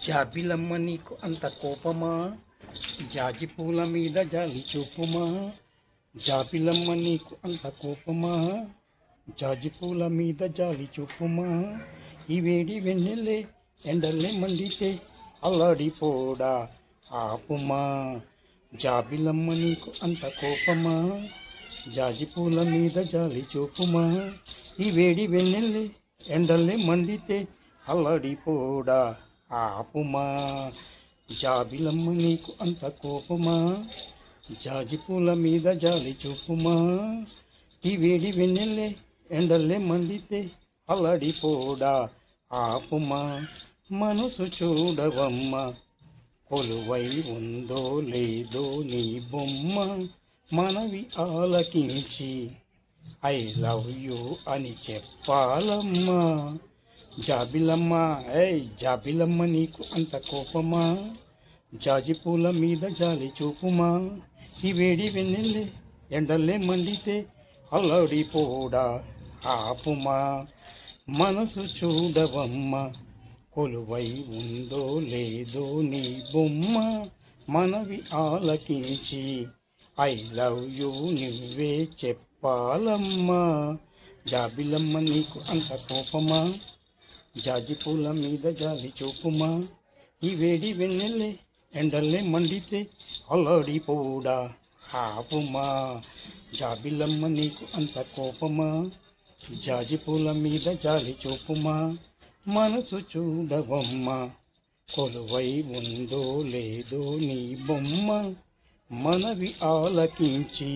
జాబిలమ్మ నీకు అంత కోపమా, జాజి పూల మీద జాలి చూపుమా. జాబిలమ్మ నీకు అంత కోపమా, జాజి పూల మీద జాలి చూపుమా. ఈ వేడి వెన్నెల్లే ఎండల్లే మండితే అల్లాడిపోడా ఆపుమా. జాబిలమ్మ నీకు అంత కోపమా, జాజి పూల మీద జాలి చూపుమా. ఈ వేడి వెన్నెల్లే ఎండల్లే మండితే అల్లాడిపోడా ఆపుమా. జాబిలమ్మ నీకు అంత కోపమా, జాజి పూల మీద జాలి చూపుమా. ఈ వేడి వెన్నెల్లే ఎండల్లే మండితే అల్లాడిపోడా ఆపుమా. మనసు చూడవమ్మ, కొలువై ఉందో లేదో నీ బొమ్మ. మనవి ఆలకించి ఐ లవ్ యూ అని చెప్పాలమ్మా. జాబిలమ్మ జాబిలమ్మ నీకు అంత కోపమా, జాజి పూల మీద జాలి చూపుమా. ఈ వేడి వెన్నెల్లే ఎండల్లే మండితే అల్లాడిపోడా ఆపుమా. మనసు చూడవమ్మ, కొలువై ఉందో లేదో నీ బొమ్మ. మనవి ఆలకించి ఐ లవ్ యూ నువ్వే చెప్పాలమ్మా. జాబిలమ్మ నీకు అంత కోపమా, జాజి పూల మీద జాలి చూపుమా. ఈ వేడి వెన్నెల్లే ఎండల్లే మండితే అల్లాడిపోడా ఆపుమా. జాబిలమ్మ నీకు అంత కోపమా, జాజి పూల మీద జాలి చూపుమా. మనసు చూడవమ్మ, కొలువై ఉందో లేదో నీ బొమ్మ. మనవి ఆలకించి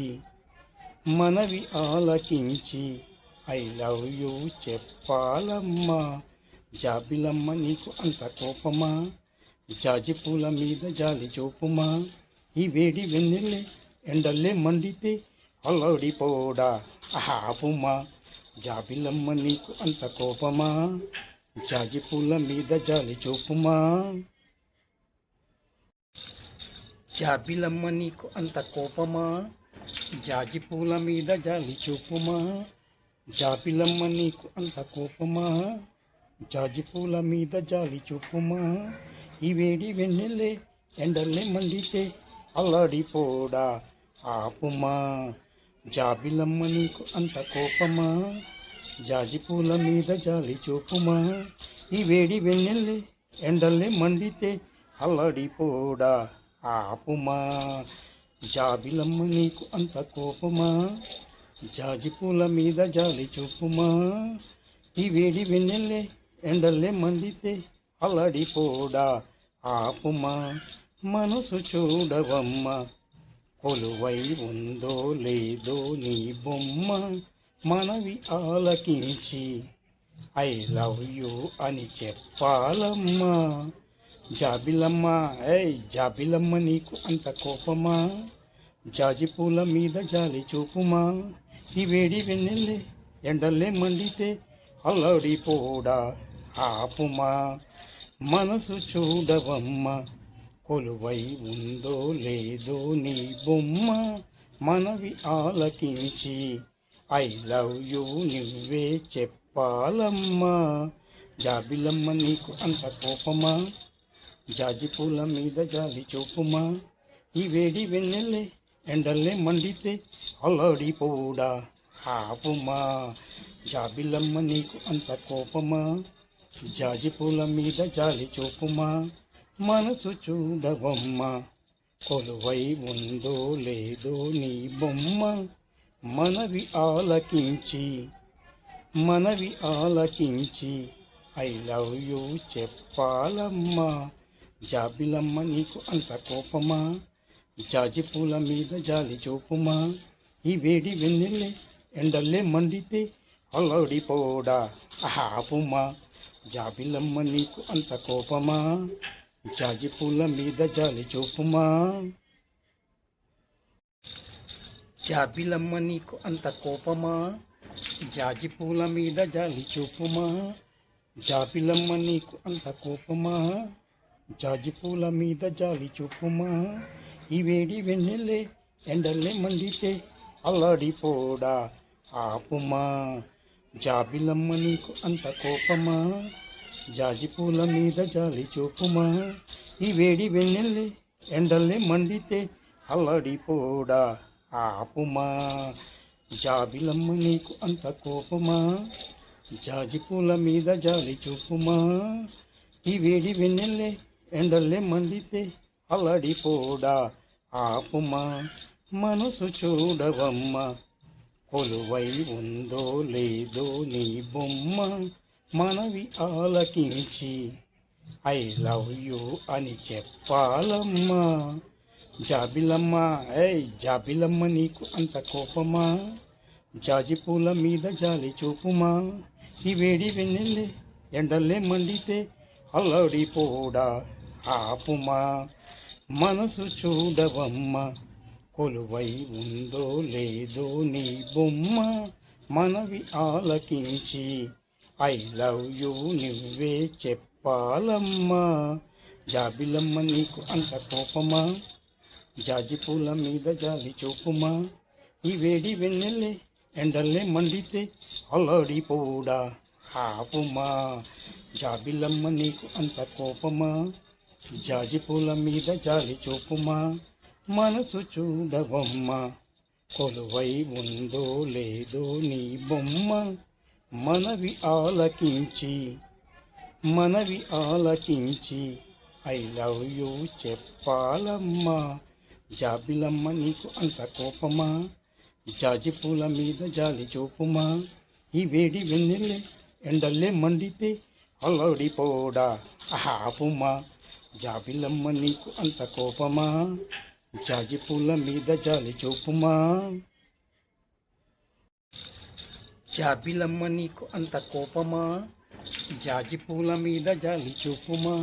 ఐ లవ్ యూ చెప్పాలమ్మా. జాబిలమ్మ నీకు అంత కోపమా, జాజి పూల మీద జాలి చూపుమా. ఈ వేడి వెన్నెల్లే ఎండల్లే మండితే అల్లాడిపోడా ఆపుమా. జాబిలమ్మ నీకు అంత కోపమా, జాజి పూల మీద జాలి చూపుమా. జాబిలమ్మ నీకు అంత కోపమా, జాజి పూల మీద జాలి చూపుమా. జాబిలమ్మ నీకు అంత కోపమా, జాజి పూల మీద జాలి చూపుమా. ఈ వేడి వెన్నెల్లే ఎండల్లే మండితే అల్లాడిపోడా ఆపుమా. జాబిలమ్మ నీకు అంత కోపమా, జాజి పూల మీద జాలి చూపుమా. ఈ వేడి వెన్నెల్లే ఎండల్లే మండితే అల్లాడిపోడా ఆపుమా. జాబిలమ్మ నీకు అంత కోపమా, జాజి పూల మీద జాలి చూపుమా. ఈ వేడి వెన్నెల్లే ఎండల్లే మండితే అల్లాడిపోడా ఆపుమా. మనసు చూడవమ్మ, కొలువై ఉందో లేదో నీ బొమ్మ. మనవి ఆలకించి ఐ లవ్ యూ అని చెప్పాలమ్మా. జాబిలమ్మ జాబిలమ్మ నీకు అంత కోపమా, జాజి పూల మీద జాలి చూపుమా. ఈ వేడి వెన్నెల్లే ఎండల్లే మండితే అల్లాడిపోడా ఆపుమా. మనసు చూడవమ్మ, కొలువై ఉందో లేదో నీ బొమ్మ. మనవి ఆలకించి ఐ లవ్ యూ నువ్వే చెప్పాలమ్మా. జాబిలమ్మ నీకు అంత కోపమా, జాజి పూల మీద జాలి చూపుమా. ఈ వేడి వెన్నెల్లే ఎండల్లే మండితే అల్లాడిపోడా ఆపుమా. జాబిలమ్మ నీకు అంత కోపమా, జాజి పూల మీద జాలి చూపుమా. మనసు చూడవమ్మ, కొలువై ఉందో లేదో నీ బొమ్మ. మనవి ఆలకించి ఐ లవ్ యూ చెప్పాలమ్మా. జాబిలమ్మ నీకు అంత కోపమా, జాజి పూల మీద జాలి చూపుమా. ఈ వేడి వెన్నెల్లే ఎండల్లే మండితే అల్లాడిపోడా ఆపుమా. జాబిలమ్మ నీకు అంత కోపమా, జాజి పూల మీద జాలి చూపుమా. జాబిలమ్మ నీకు అంత కోపమా, జాజి పూల మీద జాలి చూపుమా. జాబిలమ్మ నీకు అంత కోపమా, జాజి పూల మీద జాలి చూపుమా. ఈ వేడి వెన్నెల్లే ఎండల్లే మండితే అల్లాడిపోడా ఆపుమా. జాబిలమ్మ నీకు అంత కోపమా, జాజి పూల మీద జాలి చూపుమా ఈ వేడి వెన్నెల్లే ఎండల్లే మండితే అల్లడిపోడా ఆపుమా జాబిలమ్మ నీకు అంత కోపమా జాజి పూల మీద జాలి చూపుమా ఈ వేడి వెన్నెల్లే ఎండల్లే మండితే అల్లడిపోడా ఆపుమా మనసు చూడవమ్మ కొలువై ఉందో లేదో నీ బొమ్మ మనవి ఆలకించి ఐ లవ్ యూ అని చెప్పాలమ్మా జాబిలమ్మ జాబిలమ్మ నీకు అంత కోపమా జాజి పూల మీద జాలి చూపుమా ఈ వేడి వెన్నెల్లే ఎండల్లే మండితే అల్లడిపోడా ఆపుమా మనసు చూడవమ్మ కొలువై ఉందో లేదో నీ బొమ్మ మనవి ఆలకించి ఐ లవ్ యూ నువ్వే చెప్పాలమ్మా జాబిలమ్మ నీకు అంత కోపమా జాజి పూల మీద జాలి చూపుమా ఈ వేడి వెన్నెల్లే ఎండల్లే మండితే అల్లడిపోడా ఆపుమా జాబిలమ్మ నీకు అంత కోపమా జాజి పూల మీద జాలి చూపుమా మనసు చూడవమ్మ కొలువై ఉందో లేదో నీ బొమ్మ మనవి ఆలకించి ఐ లవ్ యూ చెప్పాలమ్మా జాబిలమ్మ నీకు అంత కోపమా జాజి పూల మీద జాలి చూపుమా ఈ వేడి వెన్నెల్లే ఎండల్లే మండితే అల్లడిపోడా ఆపుమా జాబిలమ్మ నీకు అంత కోపమా జాజి పూల మీద జాలి చూపుమా జాబిలమ్మ నీకు అంత కోపమా జాజి పూల మీద జాలి చూపుమా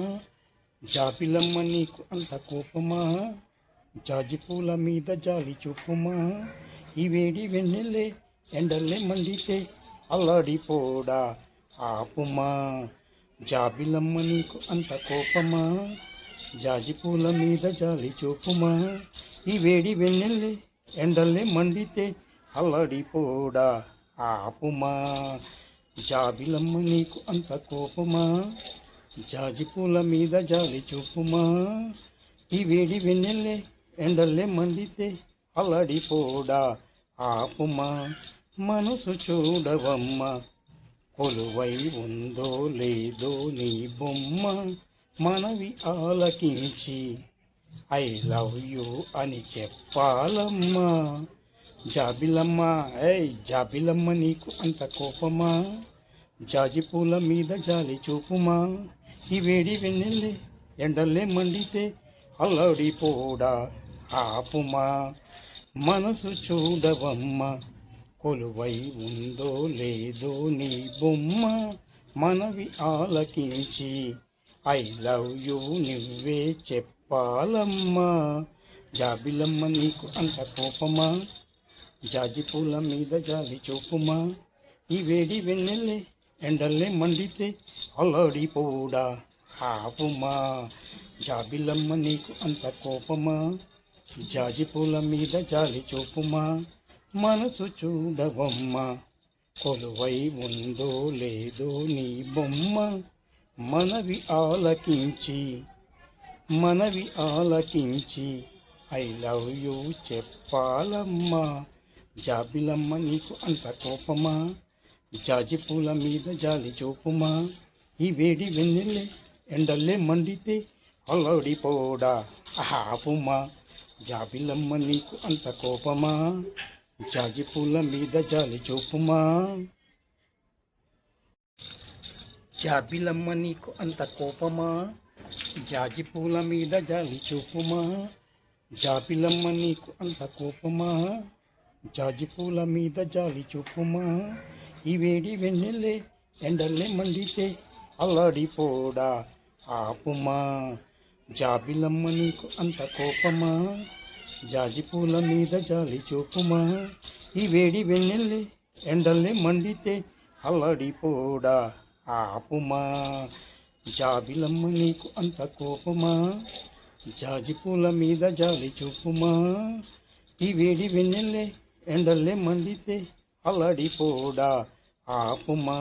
జాబిలమ్మ నీకు అంత కోపమా జాజి పూల మీద జాలి చూపుమా ఈ వేడి వెన్నెల్లే ఎండల్లే మండితే అల్లడిపోడా ఆపుమా జాబిలమ్మ నీకు అంత కోపమా జాజి పూల మీద జాలి చూపుమా ఈ వేడి వెన్నెల్లే ఎండల్లే మండితే అల్లడిపోడా ఆపుమా జాబిలమ్మ నీకు అంత కోపమా జాజి పూల మీద జాలి చూపుమా ఈ వేడి వెన్నెల్లే ఎండల్లే మండితే అల్లడిపోడా ఆపుమా మనసు చూడవమ్మ కొలువై ఉందో లేదో నీ బొమ్మ మనవి ఆలకించి ఐ లవ్ యూ అని చెప్పాలమ్మా జాబిలమ్మ జాబిలమ్మ నీకు అంత కోపమా జాజి పూల మీద జాలి చూపుమా ఈ వేడి వెన్నెల్లే ఎండల్లే మండితే అల్లడిపోడా ఆపుమా మనసు చూడవమ్మ కొలువై ఉందో లేదో నీ బొమ్మ మనవి ఆలకించి ఐ లవ్ యూ నువ్వే చెప్పాలమ్మా జాబిలమ్మ నీకు అంత కోపమా జాజి పూల మీద జాలి చూపుమా ఈ వేడి వెన్నెల్లే ఎండల్లే మండితే అల్లడిపోడా ఆపుమా జాబిలమ్మ నీకు అంత కోపమా జాజి పూల మీద జాలి చూపుమా మనసు చూడవమ్మ కొలువై ఉందో లేదో నీ బొమ్మ మనవి ఆలకించి ఐ లవ్ యూ చెప్పాలమ్మా జాబిలమ్మ నీకు అంత కోపమా జాజి పూల మీద జాలి చూపుమా ఈ వేడి వెన్నెల్లే ఎండల్లే మండితే అల్లడిపోడా ఆపుమా జాబిలమ్మ నీకు అంత కోపమా జాజి పూల మీద జాలి చూపుమా జాబిలమ్మ నీకు అంత కోపమా జాజి పూల మీద జాలి చూపుమా జాబిలమ్మ నీకు అంత కోపమా జాజి పూల మీద జాలి చూపుమా ఈ వేడి వెన్నెల్లే ఎండల్లే మండితే అల్లడిపోడా ఆపుమా జాబిలమ్మ నీకు అంత కోపమా జాజి పూల మీద జాలి చూపుమా ఈ వేడి వెన్నెల్లే ఎండల్లే మండితే అల్లడిపోడా ఆపుమా జాబిలమ్మ నీకు అంత కోపమా జాజి పూల మీద జాలి చూపుమా ఈ వేడి వెన్నెల్లే ఎండల్లే మండితే అల్లడిపోడా ఆపుమా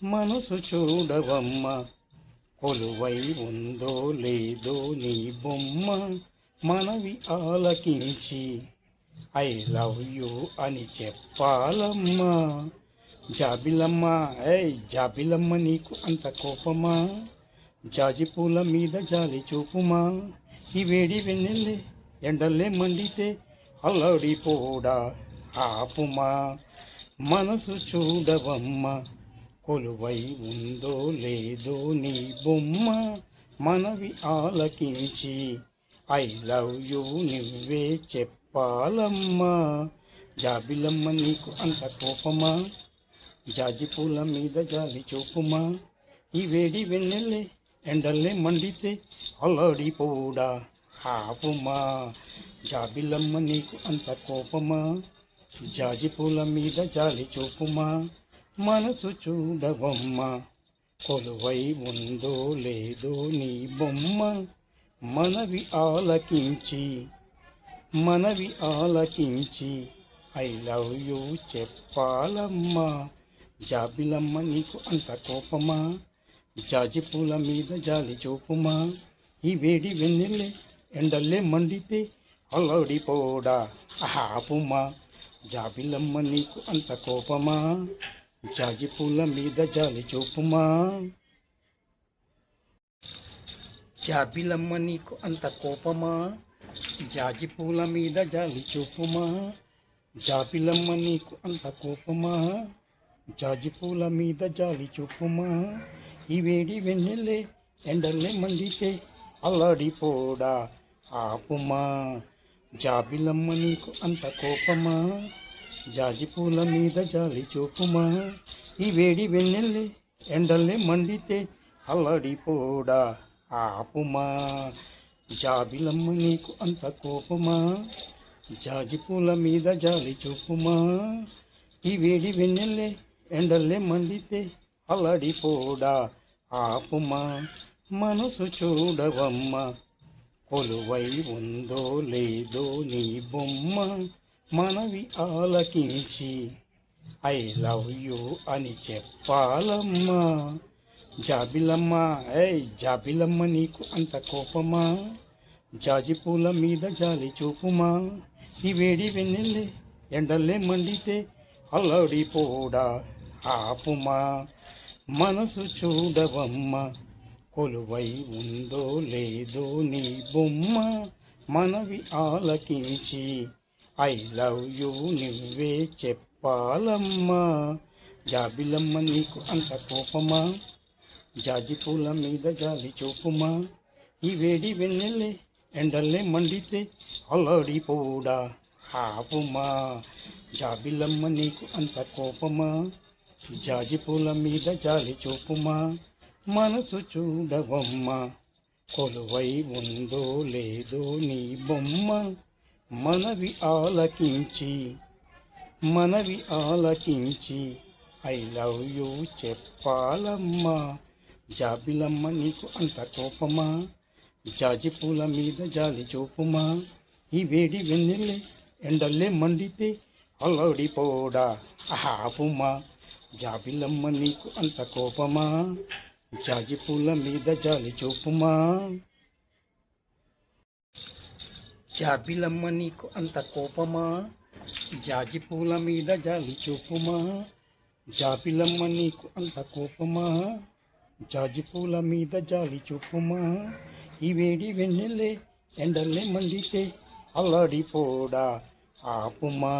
మనసు చూడవమ్మ కొలువై ఉందో లేదో నీ బొమ్మ మనవి ఆలకించి ఐ లవ్ యూ అని చెప్పాలమ్మా. జాబిలమ్మ ఏయ్ జాబిలమ్మ నీకు అంత కోపమా, జాజి పూల మీద జాలి చూపుమా. ఈ వేడి వెన్నెల్లే ఎండల్లే మండితే అల్లడిపోడా ఆపుమా. మనసు చూడవమ్మ కొలువై ఉందో లేదో నీ బొమ్మ మనవి ఆలకించి ఐ లవ్ యూ నువ్వే చెప్పాలమ్మా. జాబిలమ్మ నీకు అంత కోపమా, జాజి పూల మీద జాలి చూపుమా. ఈ వేడి వెన్నెల్లే ఎండల్లే మండితే అల్లడిపోడా ఆపుమా. జాబిలమ్మ నీకు అంత కోపమా, జాజి పూల మీద జాలి చూపుమా. మనసు చూడవమ్మ కొలువై ఉందో లేదో నీ బొమ్మ మనవి ఆలకించి ఐ లవ్ యూ చెప్పాలమ్మా. జాబిలమ్మ నీకు అంత కోపమా, జాజి పూల మీద జాలి చూపుమా. ఈ వేడి వెన్నెల్లే ఎండల్లే మండితే అల్లడిపోడా ఆపుమా. జాబిలమ్మ నీకు అంత కోపమా, జాజి పూల మీద జాలి చూపుమా. జాబిలమ్మ నీకు అంత కోపమా, జాజి పూల మీద జాలి చూపుమా. జాబిలమ్మ నీకు అంత కోపమా, జాజి పూల మీద జాలి చూపుమా. ఈ వేడి వెన్నెల్లే ఎండల్లే మండితే అల్లడిపోడా ఆపుమా. జాబిలమ్మ నీకు అంత కోపమా, జాజి పూల మీద జాలి చూపుమా. ఈ వేడి వెన్నెల్లే ఎండల్లే మండితే అల్లడిపోడా ఆపుమా. జాబిలమ్మ నీకు అంత కోపమా, జాజి పూల మీద జాలి చూపుమా. ఈ వేడి వెన్నెల్లే ఎండల్లే మండితే అల్లడిపోడా ఆపుమా. మనసు చూడవమ్మ కొలువై ఉందో లేదో నీ బొమ్మ మనవి ఆలకించి ఐ లవ్ యూ అని చెప్పాలమ్మా. జాబిలమ్మ ఏయ్ జాబిలమ్మ నీకు అంత కోపమా, జాజి పూల మీద జాలి చూపుమా. ఈ వేడి వెన్నెల్లే ఎండల్లే మండితే అల్లడిపోడా ఆపుమా. మనసు చూడవమ్మ కొలువై ఉందో లేదో నీ బొమ్మ మనవి ఆలకించి ఐ లవ్ యూ నువ్వే చెప్పాలమ్మా. జాబిలమ్మ నీకు అంత కోపమా, జాజి పూల మీద జాలి చూపుమా. ఈ వేడి వెన్నెల్లే ఎండల్లే మండితే అల్లడిపోడా ఆపుమా. జాబిలమ్మ నీకు అంత కోపమా, జాజి పూల మీద జాలి చూపుమా. మనసు చూడవమ్మ కొలువై ఉందో లేదో నీ బొమ్మ మనవి ఆలకించి ఐ లవ్ యూ చెప్పాలమ్మా. జాబిలమ్మ నీకు అంత కోపమా, జాజి పూల మీద జాలి చూపుమా. ఈ వేడి వెన్నెల్లే ఎండల్లే మండితే అల్లడిపోడా ఆపుమా. జాబిలమ్మ నీకు అంత కోపమా, జాజి పూల మీద జాలి చూపుమా. జాబిలమ్మ నీకు అంత కోపమా, జాజి పూల మీద జాలి చూపుమా. జాబిలమ్మ నీకు అంత కోపమా, జాజి పూల మీద జాలి చూపుమా. ఈ వేడి వెన్నెల్లే ఎండల్లే మండితే అల్లడిపోడా ఆపుమా.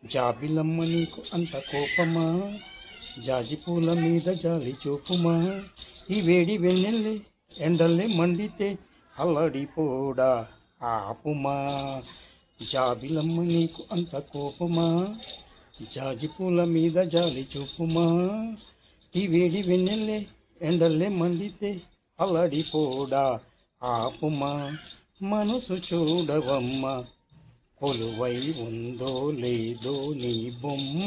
జాబిలమ్మ నీకు అంత కోపమా, జాజి పూల మీద జాలి చూపుమా. ఈ వేడి వెన్నెల్లే ఎండల్లే మండితే అల్లడిపోడా ఆపుమా. జాబిలమ్మ నీకు అంత కోపమా, జాజి పూల మీద జాలి చూపుమా. ఈ వేడి వెన్నెల్లే ఎండల్లే మండితే అల్లడిపోడా ఆపుమా. మనసు చూడవమ్మ కొలువై ఉందో లేదో నీ బొమ్మ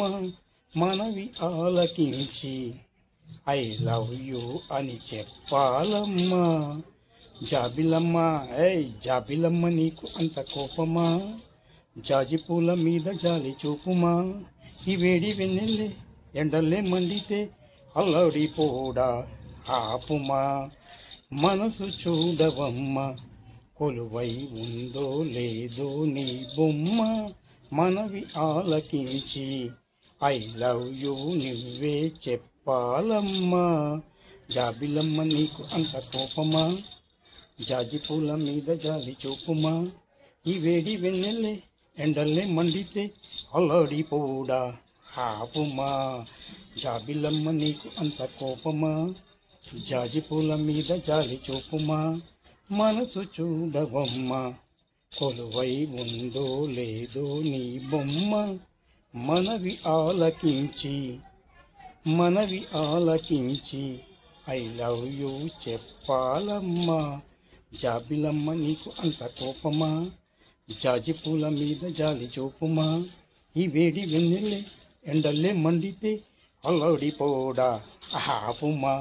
మనవి ఆలకించి ఐ లవ్ యూ అని చెప్పాలమ్మా. జాబిలమ్మ ఏయ్ జాబిలమ్మ నీకు అంత కోపమా, జాజి పూల మీద జాలి చూపుమా. ఈ వేడి వెన్నెల్లే ఎండల్లే మండితే అల్లడిపోడా ఆపుమా. మనసు చూడవమ్మ కొలువై ఉందో లేదో నీ బొమ్మ మనవి ఆలకించి ఐ లవ్ యూ నువ్వే చెప్పాలమ్మా జాబిలమ్మ నీకు అంత కోపమా జాజి పూల మీద జాలి చూపుమా ఈ వేడి వెన్నెల్లే ఎండల్లే మండితే అల్లాడిపోడా ఆపుమా జాబిలమ్మ నీకు అంత కోపమా జాజి పూల మీద జాలి చూపుమా మనసు చూడవమ్మ కొలువై ఉందో లేదో నీ బొమ్మ మనవి ఆలకించి ఐ లవ్ యూ చెప్పాలమ్మా జాబిలమ్మ నీకు అంత కోపమా జాజి పూల మీద జాలి చూపుమా ఈ వేడి వెన్నెల్లే ఎండల్లే మండితే అల్లాడిపోడా ఆపుమా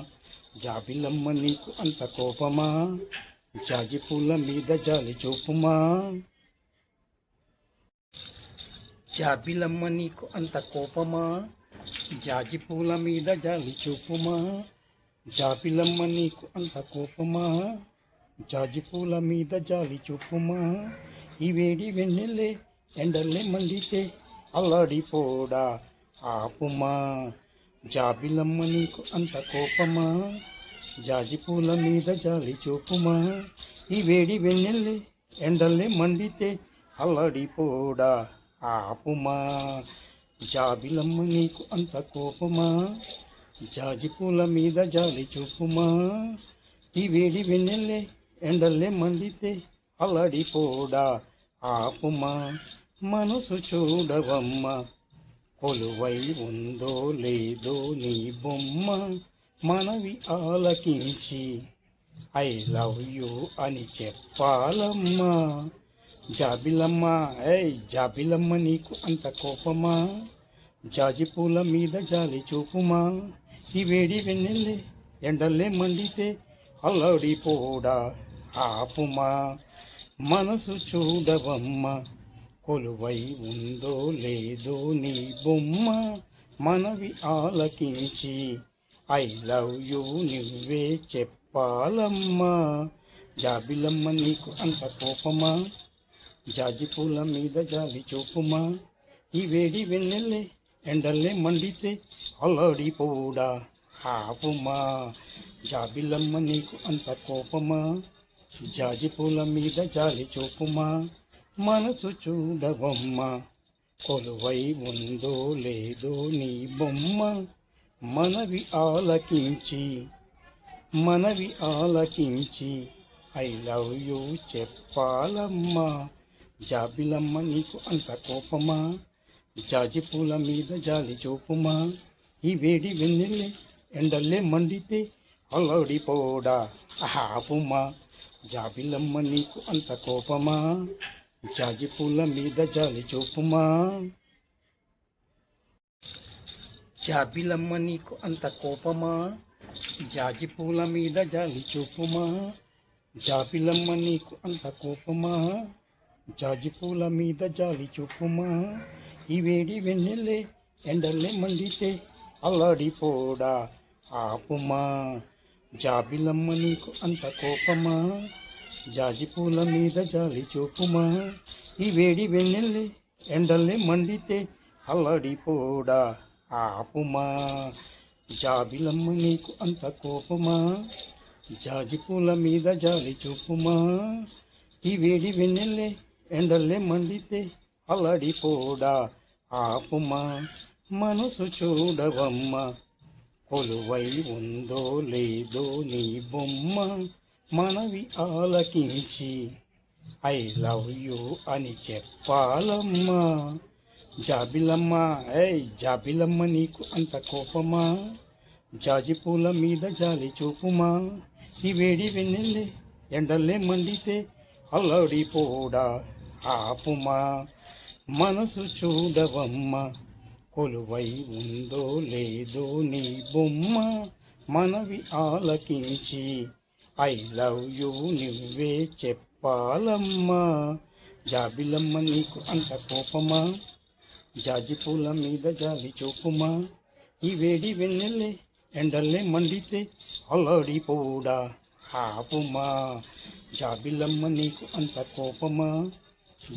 జాబిలమ్మ నీకు అంత కోపమా జాజి పూల మీద జాలి చూపుమా జాబిలమ్మ నీకు అంత కోపమా జాజి పూల మీద జాలి చూపుమా జాబిలమ్మ నీకు అంత కోపమా జాజి పూల మీద జాలి చూపుమా ఈ వేడి వెన్నెల్లే ఎండల్లే మండితే అల్లాడిపోడా ఆపుమా జాబిలమ్మ నీకు అంత కోపమా జాజి పూల మీద జాలి చూపుమా ఈ వేడి వెన్నెల్లే ఎండల్లే మండితే అల్లాడిపోడా ఆపుమా జాబిలమ్మ నీకు అంత కోపమా జాజి పూల మీద జాలి చూపుమా ఈ వేడి వెన్నెల్లే ఎండల్లే మండితే అల్లాడిపోడా ఆపుమా మనసు చూడవమ్మ కొలువై ఉందో లేదో నీ బొమ్మ మనవి ఆలకించి ఐ లవ్ యూ అని చెప్పాలమ్మా జాబిలమ్మ జాబిలమ్మ నీకు అంత కోపమా జాజి పూల మీద జాలి చూపుమా ఈ వేడి వెన్నెల్లే ఎండల్లే మండితే అల్లాడిపోడా ఆపుమా మనసు చూడవమ్మ కొలువై ఉందో లేదో నీ బొమ్మ మనవి ఆలకించి ఐ లవ్ యూ నువ్వే చెప్పాలమ్మా జాబిలమ్మ నీకు అంత కోపమా జాజి పూల మీద జాలి చూపుమా ఈ వేడి వెన్నెల్లే ఎండల్లే మండితే అల్లాడిపోడా ఆపుమా జాబిలమ్మ నీకు అంత కోపమా జాజి పూల మీద జాలి చూపుమా మనసు చూడవమ్మ కొలువై ఉందో లేదో నీ బొమ్మ మనవి ఆలకించి ఐ లవ్ యూ చెప్పాలమ్మా జాబిలమ్మ నీకు అంత కోపమా జాజి పూల మీద జాలి చూపుమా ఈ వేడి వెన్నెల్లే ఎండల్లే మండితే అల్లాడిపోడా ఆపుమా జాబిలమ్మ నీకు అంత కోపమా జాజి పూల మీద జాలి చూపుమా జాబిలమ్మ నీకు అంత కోపమా జాజి పూల మీద జాలి చూపుమా జాబిలమ్మ నీకు అంత కోపమా జాజి పూల మీద జాలి చూపుమా ఈ వేడి వెన్నెల్లే ఎండల్లే మండితే అల్లాడిపోడా ఆపుమా జాబిలమ్మ నీకు అంత కోపమా జాజి పూల మీద జాలి చూపుమా ఈ వేడి వెన్నెల్లే ఎండల్లే మండితే అల్లాడిపోడా ఆపుమా జాబిలమ్మ నీకు అంత కోపమా జాజి పూల మీద జాలి చూపుమా ఈ వేడి వెన్నెల్లే ఎండల్లే మండితే అల్లాడిపోడా ఆపుమా మనసు చూడవమ్మ కొలువై ఉందో లేదో నీ బొమ్మ మనవి ఆలకించి ఐ లవ్ యూ అని చెప్పాలమ్మా జాబిలమ్మ జాబిలమ్మ నీకు అంత కోపమా జాజి పూల మీద జాలి చూపుమా ఈ వేడి వెన్నెల్లే ఎండల్లే మండితే అల్లాడిపోడా ఆపుమా మనసు చూడవమ్మ కొలువై ఉందో లేదో నీ బొమ్మ మనవి ఆలకించి ఐ లవ్ యూ నువ్వే చెప్పాలమ్మా జాబిలమ్మ నీకు అంత కోపమా జాజి పూల మీద జాలి చూపుమా ఈ వేడి వెన్నెల్లే ఎండల్లే మండితే అల్లాడిపోడా ఆపుమా జాబిలమ్మ నీకు అంత కోపమా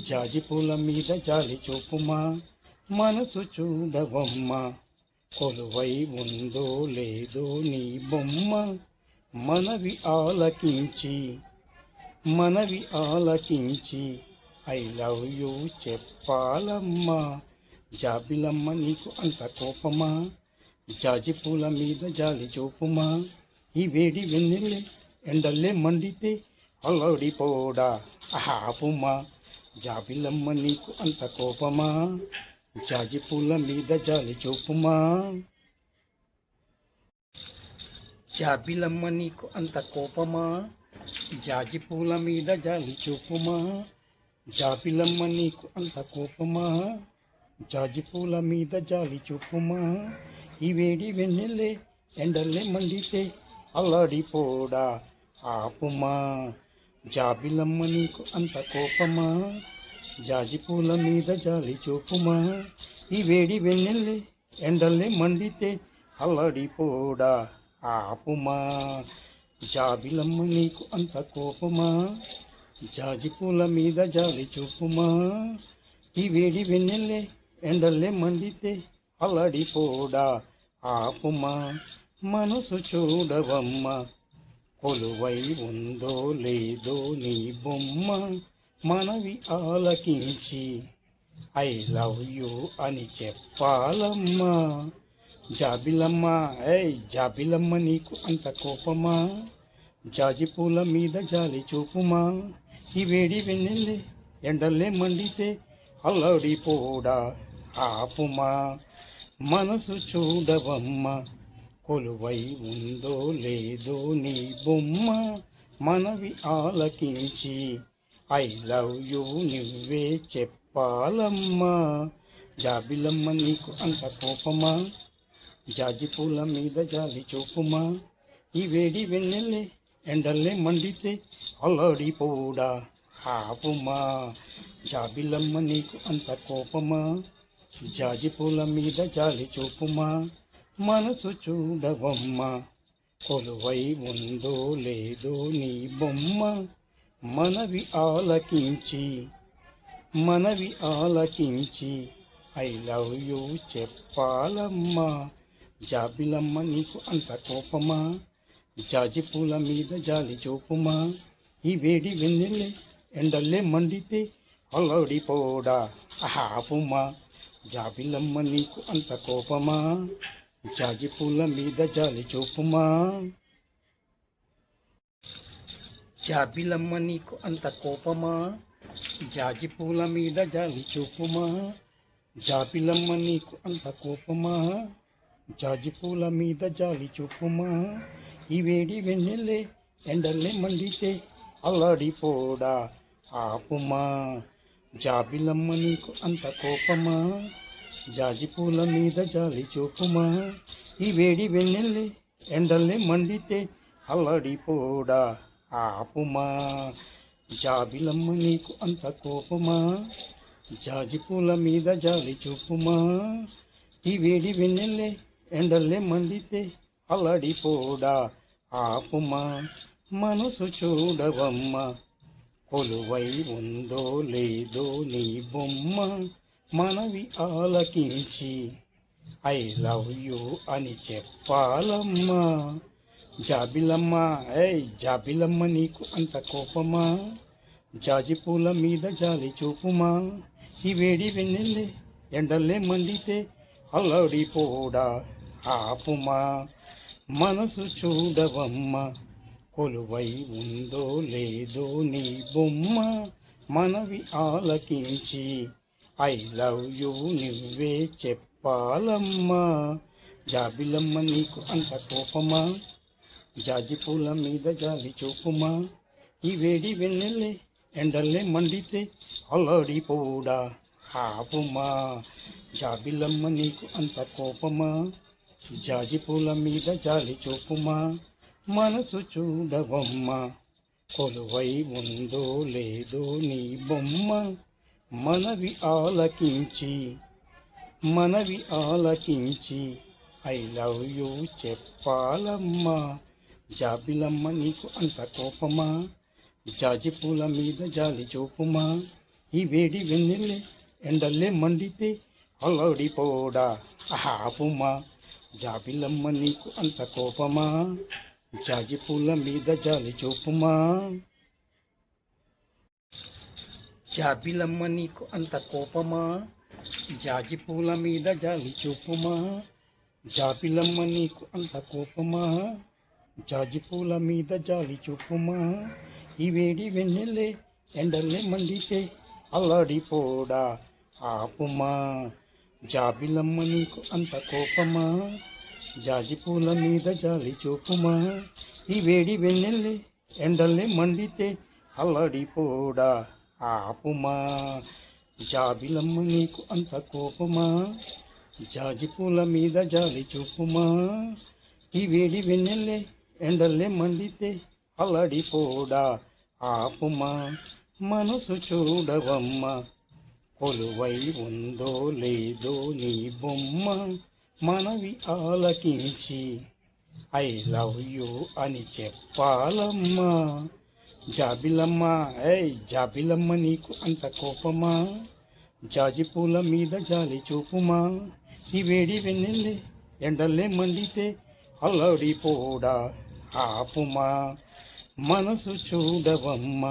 జాజి పూల మీద జాలి చూపుమా మనసు చూడవమ్మ కొలువై ఉందో లేదో నీ బొమ్మ మనవి ఆలకించి ఐ లవ్ యూ చెప్పాలమ్మా జాబిలమ్మ నీకు అంత కోపమా జాజి పూల మీద జాలి చూపుమా ఈ వేడి వెన్నెల్లే ఎండల్లే మండితే అల్లాడిపోడా ఆపుమా జాబిలమ్మ నీకు అంత కోపమా జాజి పూల మీద జాలి చూపుమా జాబిలమ్మ నీకు అంత కోపమా జాజి పూల మీద జాలి చూపుమా జాబిలమ్మ నీకు అంత కోపమా జాజి పూల మీద జాలి చూపుమా ఈ వేడి వెన్నెల్లే ఎండల్లే మండితే అల్లాడిపోడా ఆపుమా జాబిలమ్మ నీకు అంత కోపమా జాజి పూల మీద జాలి చూపుమా ఈ వేడి వెన్నెల్లే ఎండల్లే మండితే అల్లాడిపోడా ఆపుమా జాబిలమ్మ నీకు అంత కోపమా జాజి పూల మీద జాలి చూపుమా ఈ వేడి వెన్నెల్లే ఎండల్లే మండితే అల్లాడిపోడా ఆపుమా మనసు చూడవమ్మ కొలువై ఉందో లేదో నీ బొమ్మ మనవి ఆలకించి ఐ లవ్ యూ అని చెప్పాలమ్మా జాబిలమ్మ జాబిలమ్మ నీకు అంత కోపమా జాజి పూల మీద జాలి చూపుమా ఈ వేడి వెన్నెల్లే ఎండల్లే మండితే అల్లాడిపోడా ఆపుమా మనసు చూడవమ్మ కొలువై ఉందో లేదో నీ బొమ్మ మనవి ఆలకించి ఐ లవ్ యూ నువ్వే చెప్పాలమ్మా జాబిలమ్మ నీకు అంత కోపమా జాజి పూల మీద జాలి చూపుమా ఈ వేడి వెన్నెల్లే ఎండల్లే మండితే అల్లాడిపోడా ఆపుమా జాబిలమ్మ నీకు అంత కోపమా జాజి పూల మీద జాలి చూపుమా మనసు చూడవమ్మ కొలువై ఉందో లేదో నీ బొమ్మ మనవి ఆలకించి ఐ లవ్ యూ చెప్పాలమ్మా జాబిలమ్మ నీకు అంత కోపమా జాజి పూల మీద జాలి చూపుమా ఈ వేడి వెన్నెల్లే ఎండల్లే మండితే అల్లాడిపోడా ఆపుమా జాబిలమ్మ నీకు అంత కోపమా జాజి పూల మీద జాలి చూపుమా జాబిలమ్మ నీకు అంత కోపమా జాజి పూల మీద జాలి చూపుమా జాబిలమ్మ నీకు అంత కోపమా జాజి పూల మీద జాలి చూపుమా ఈ వేడి వెన్నెల్లే ఎండల్లే మండితే అల్లాడిపోడా ఆపుమా జాబిలమ్మ నీకు అంత కోపమా జాజి పూల మీద జాలి చూపుమా ఈ వేడి వెన్నెల్లే ఎండల్లే మండితే అల్లాడిపోడా ఆపుమా జాబిలమ్మ నీకు అంత కోపమా జాజి పూల మీద జాలి చూపుమా ఈ వేడి వెన్నెల్లే ఎండల్లే మండితే అల్లాడిపోడా ఆపుమా మనసు చూడవమ్మ కొలువై ఉందో లేదో నీ బొమ్మ మనవి ఆలకించి ఐ లవ్ యూ అని చెప్పాలమ్మా జాబిలమ్మ జాబిలమ్మ నీకు అంత కోపమా జాజి పూల మీద జాలి చూపుమా ఈ వేడి వెన్నెల్లే ఎండల్లే మండితే అల్లాడిపోడా ఆపుమా మనసు చూడవమ్మ కొలువై ఉందో లేదో నీ బొమ్మ మనవి ఆలకించి ఐ లవ్ యూ నువ్వే చెప్పాలమ్మా జాబిలమ్మ నీకు అంత కోపమా జాజి పూల మీద జాలి చూపుమా ఈ వేడి వెన్నెల్లే ఎండల్లే మండితే అల్లాడిపోడా ఆపుమా జాబిలమ్మ నీకు అంత కోపమా జాజి పూల మీద జాలి చూపుమా మనసు చూడవమ్మ కొలువై ఉందో లేదో నీ బొమ్మ మనవి ఆలకించి ఐ లవ్ యూ చెప్పాలమ్మా జాబిలమ్మ నీకు అంత కోపమా జాజి పూల మీద జాలి చూపుమా ఈ వేడి వెన్నెల్లే ఎండల్లే మండితే అల్లాడిపోడా ఆపుమా జాబిలమ్మ నీకు అంత కోపమా జాజి పూల మీద జాలి చూపుమా జాబిలమ్మ నీకు అంత కోపమా జాజి పూల మీద జాలి చూపుమా జాబిలమ్మ నీకు అంత కోపమా జాజి పూల మీద జాలి చూపుమా ఈ వేడి వెన్నెల్లే ఎండల్లే మండితే అల్లాడిపోడా ఆపుమా జాబిలమ్మ నీకు అంత కోపమా జాజి పూల మీద జాలి చూపుమా ఈ వేడి వెన్నెల్లే ఎండల్లే మండితే అల్లాడిపోడా ఆపుమా జాబిలమ్మ నీకు అంత కోపమా జాజి పూల మీద జాలి చూపుమా ఈ వేడి వెన్నెల్లే ఎండల్లే మండితే అల్లాడిపోడా ఆపుమా మనసు చూడవమ్మ కొలువై ఉందో లేదో నీ బొమ్మ మనవి ఆలకించి ఐ లవ్ యూ అని చెప్పాలమ్మా జాబిలమ్మ జాబిలమ్మ నీకు అంత కోపమా జాజి పూల మీద జాలి చూపుమా ఈ వేడి వెన్నెల్లే ఎండల్లే మండితే అల్లాడిపోడా ఆపుమా మనసు చూడవమ్మ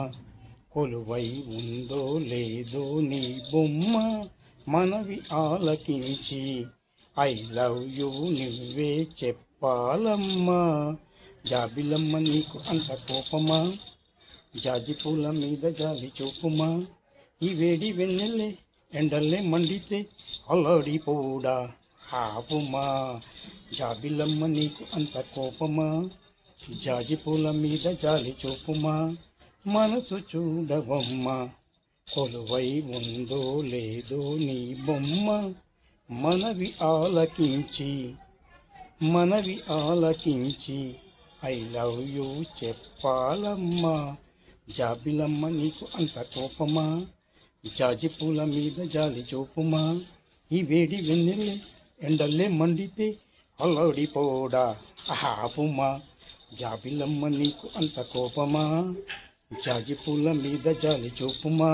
కొలువై ఉందో లేదో నీ బొమ్మ మనవి ఆలకించి ఐ లవ్ యూ నువ్వే చెప్పాలమ్మా జాబిలమ్మ నీకు అంత కోపమా జాజి పూల మీద జాలి చూపుమా ఈ వేడి వెన్నెల్లే ఎండల్లే మండితే అల్లాడిపోడా ఆపుమా జాబిలమ్మ నీకు అంత కోపమా జాజి పూల మీద జాలి చూపుమా మనసు చూడవమ్మ కొలువై ఉందో లేదో నీ బొమ్మ మనవి ఆలకించి ఐ లవ్ యూ చెప్పాలమ్మా జాబిలమ్మ నీకు అంత కోపమా జాజి పూల మీద జాలి చూపుమా ఈ వేడి వెన్నెల్లే ఎండల్లే మండితే అల్లాడిపోడా ఆపుమా జాబిలమ్మ నీకు అంత కోపమా జాజి పూల మీద జాలి చూపుమా